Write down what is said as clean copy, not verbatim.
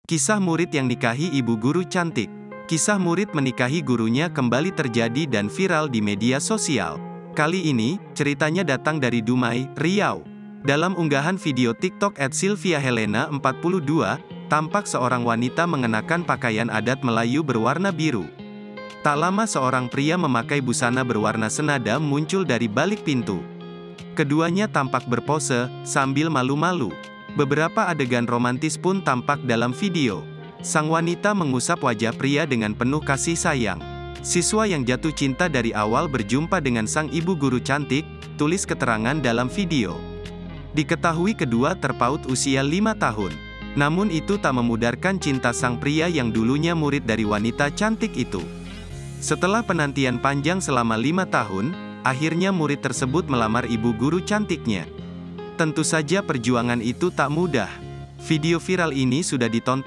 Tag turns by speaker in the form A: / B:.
A: Kisah murid yang nikahi ibu guru cantik. Kisah murid menikahi gurunya kembali terjadi dan viral di media sosial. Kali ini, ceritanya datang dari Dumai, Riau. Dalam unggahan video TikTok @sylviahelena42, tampak seorang wanita mengenakan pakaian adat Melayu berwarna biru. Tak lama seorang pria memakai busana berwarna senada muncul dari balik pintu. Keduanya tampak berpose, sambil malu-malu. Beberapa adegan romantis pun tampak dalam video. Sang wanita mengusap wajah pria dengan penuh kasih sayang. Siswa yang jatuh cinta dari awal berjumpa dengan sang ibu guru cantik, tulis keterangan dalam video. Diketahui kedua terpaut usia 5 tahun. Namun itu tak memudarkan cinta sang pria yang dulunya murid dari wanita cantik itu. Setelah penantian panjang selama 5 tahun, akhirnya murid tersebut melamar ibu guru cantiknya. Tentu saja perjuangan itu tak mudah. Video viral ini sudah ditonton